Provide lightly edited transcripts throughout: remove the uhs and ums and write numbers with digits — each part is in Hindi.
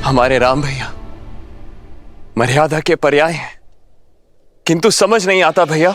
हमारे राम भैया मर्यादा के पर्याय हैं, किंतु समझ नहीं आता भैया,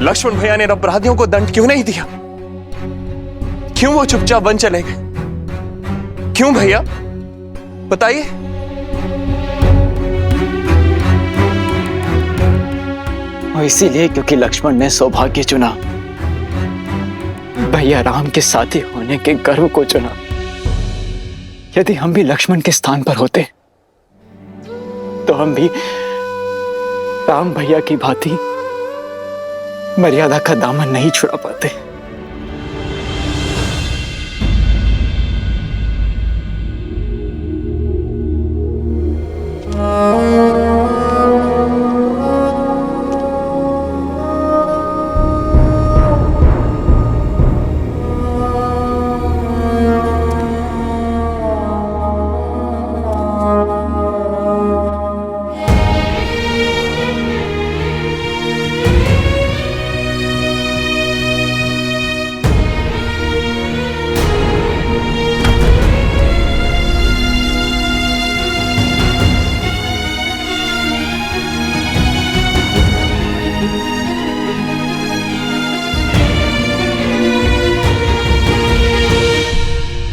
लक्ष्मण भैया ने अपराधियों को दंड क्यों नहीं दिया? क्यों वो चुपचाप वन चले गए? क्यों भैया बताइए। और इसीलिए क्योंकि लक्ष्मण ने सौभाग्य चुना, भैया राम के साथी होने के गर्व को चुना। यदि हम भी लक्ष्मण के स्थान पर होते तो हम भी राम भैया की भांति मर्यादा का दामन नहीं छुड़ा पाते।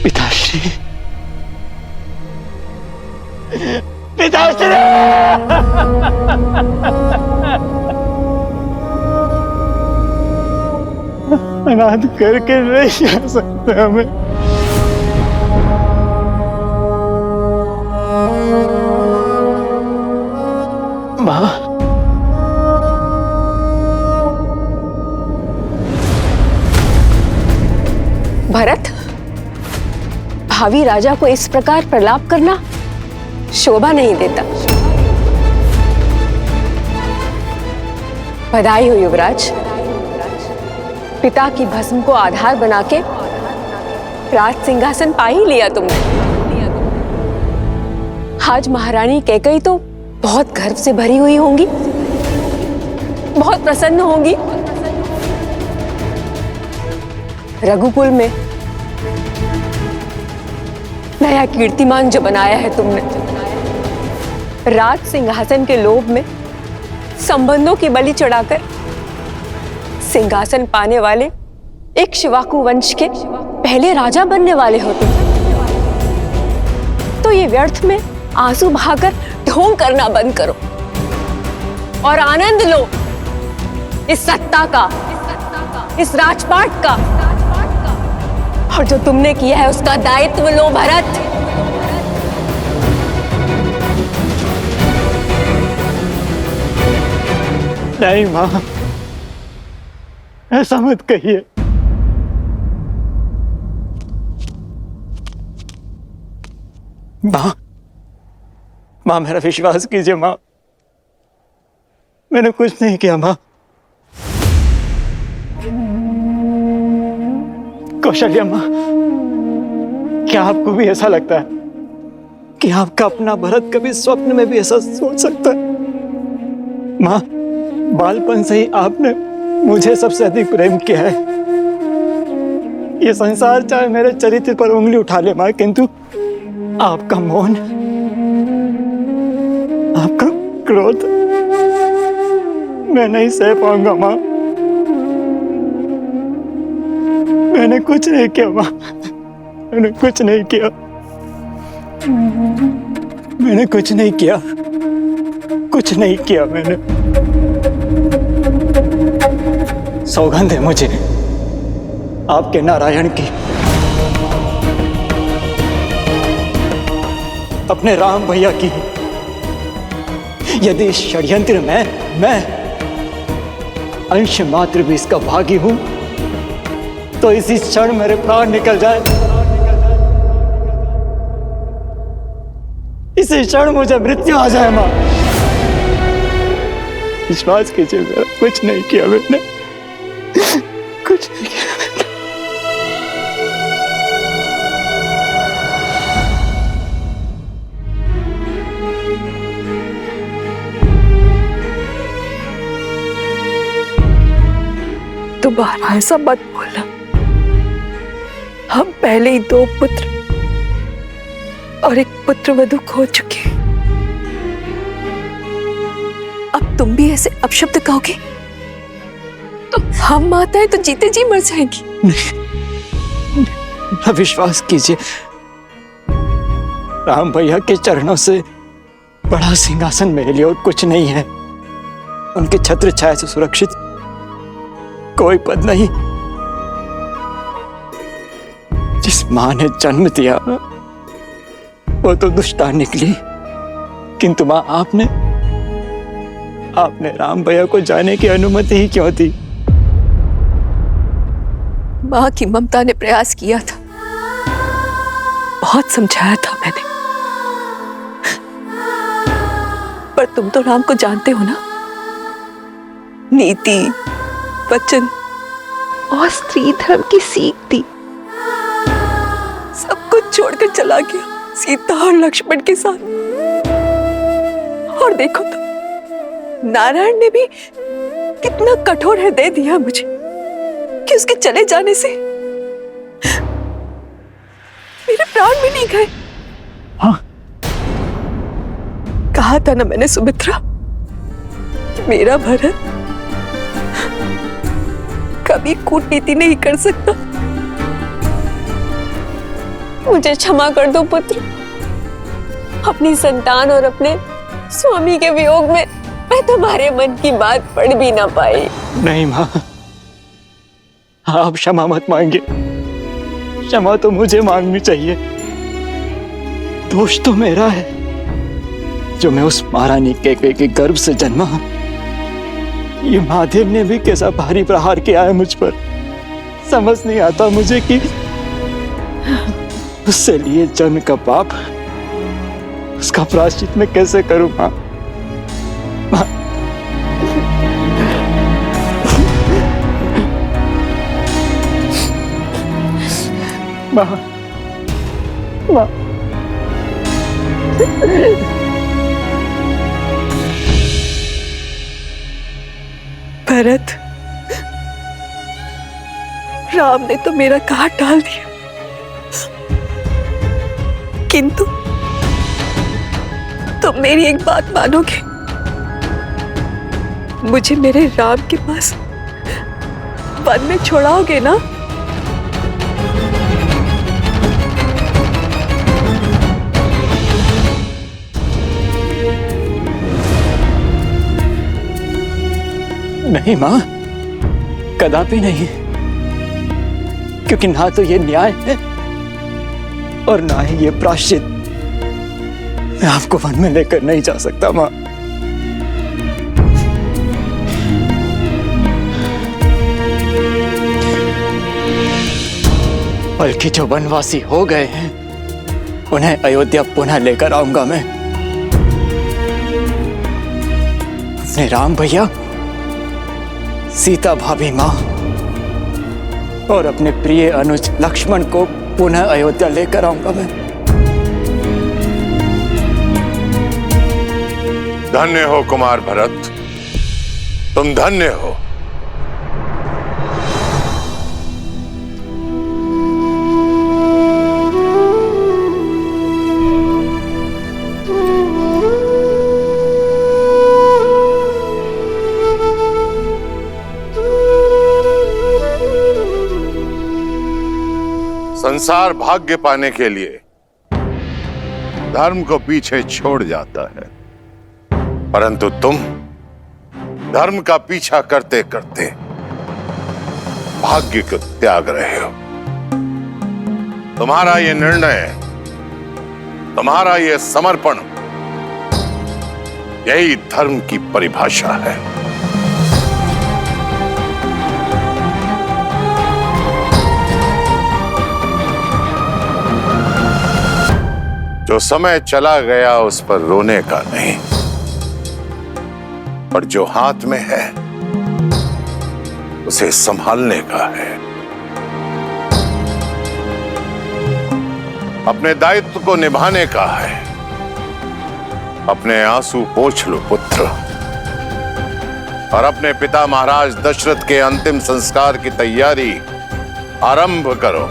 पिताश्री, पिताश्री! अनाथ करके नहीं आ सकते हमें। माँ, भरत, भावी राजा को इस प्रकार प्रलाप करना शोभा नहीं देता। बधाई हो युवराज, पिता की भस्म को आधार बना के राज सिंहासन पा ही लिया तुमने। आज महारानी कैकेयी तो बहुत गर्व से भरी हुई होंगी, बहुत प्रसन्न होंगी। रघुकुल में नया कीर्तिमान जो बनाया है तुमने, राज सिंहासन के लोभ में संबंधों की बलि चढ़ाकर सिंहासन पाने वाले एक शिवाकू वंश के पहले राजा बनने वाले हो तुम। तो ये व्यर्थ में आंसू बहाकर ढोंग करना बंद करो और आनंद लो इस सत्ता का, इस राजपाट का, और जो तुमने किया है उसका दायित्व लो भरत। नहीं माँ, ऐसा मत कहिए। माँ, माँ मेरा विश्वास कीजिए माँ, मैंने कुछ नहीं किया माँ। कौशल्या माँ, क्या आपको भी ऐसा लगता है कि आपका अपना भरत कभी स्वप्न में भी ऐसा सोच सकता है? माँ, बालपन से ही आपने मुझे सबसे अधिक प्रेम किया है। ये संसार चाहे मेरे चरित्र पर उंगली उठा ले माँ, किंतु आपका मौन, आपका क्रोध मैं नहीं सह पाऊंगा माँ। मैंने कुछ नहीं किया माँ, मैंने कुछ नहीं किया, मैंने कुछ नहीं किया, कुछ नहीं किया मैंने। सौगंध है मुझे आपके नारायण की, अपने राम भैया की। यदि इस षड्यंत्र में मैं अंश मात्र भी इसका भागी हूं तो इसी क्षण मेरे प्राण निकल जाए, इसी क्षण मुझे मृत्यु आ जाए मां। विश्वास कीजिए, मेरा कुछ नहीं किया मैंने, कुछ नहीं किया मैंने। दोबारा ऐसा मत बोलना। हम पहले ही 2 पुत्र और एक पुत्र वधू खो चुके। अब तुम भी ऐसे अपशब्द कहोगे तो हम माताएं तो जीते जी मर जाएंगी। नहीं, विश्वास कीजिए, राम भैया के चरणों से बड़ा सिंहासन मेरे लिए और कुछ नहीं है। उनके छत्र छाया से सुरक्षित कोई पद नहीं। जिस मां ने जन्म दिया वो तो दुष्टा निकली, किंतु मां आपने राम भैया को जाने की अनुमति ही क्यों दी? मां की ममता ने प्रयास किया था, बहुत समझाया था मैंने, पर तुम तो राम को जानते हो ना। नीति, वचन और स्त्री धर्म की सीख दी, सब कुछ छोड़कर चला गया सीता और लक्ष्मण के साथ। और देखो तो नारायण ने भी कितना कठोर हृदय दिया मुझे कि उसके चले जाने से मेरे प्राण भी नहीं गए। हाँ, कहा था ना मैंने सुमित्रा, मेरा भरत कभी कूटनीति नहीं कर सकता। मुझे क्षमा कर दो पुत्र, अपनी संतान और अपने स्वामी के वियोग में मैं तुम्हारे मन की बात पढ़ भी ना पाई। नहीं मां, आप क्षमा मत मांगे। क्षमा तो मुझे मांगनी चाहिए। दोष तो मेरा है जो मैं उस महारानी के गर्भ से जन्मा। ये महादेव ने भी कैसा भारी प्रहार किया है मुझ पर। समझ नहीं आता मुझे कि उससे लिए जन्म का पाप, उसका प्रायश्चित मैं कैसे करूं मां? मां, मां, भरत, राम ने तो मेरा कहा टाल दिया, किंतु तुम मेरी एक बात मानोगे? मुझे मेरे राम के पास वन में छोड़ाओगे ना? नहीं मां, कदापि नहीं, क्योंकि ना तो ये न्याय है और ना ही ये प्रायश्चित। मैं आपको वन में लेकर नहीं जा सकता मां। बल्कि जो वनवासी हो गए हैं उन्हें अयोध्या पुनः लेकर आऊंगा मैं। अपने राम भैया, सीता भाभी मां और अपने प्रिय अनुज लक्ष्मण को पुनः अयोध्या लेकर आऊंगा मैं। धन्य हो कुमार भरत, तुम धन्य हो। संसार भाग्य पाने के लिए धर्म को पीछे छोड़ जाता है, परंतु तुम धर्म का पीछा करते करते भाग्य को त्याग रहे हो। तुम्हारा ये निर्णय, तुम्हारा ये समर्पण, यही धर्म की परिभाषा है। जो समय चला गया उस पर रोने का नहीं, पर जो हाथ में है उसे संभालने का है। अपने दायित्व को निभाने का है। अपने आंसू पोंछ लो पुत्र, और अपने पिता महाराज दशरथ के अंतिम संस्कार की तैयारी आरंभ करो।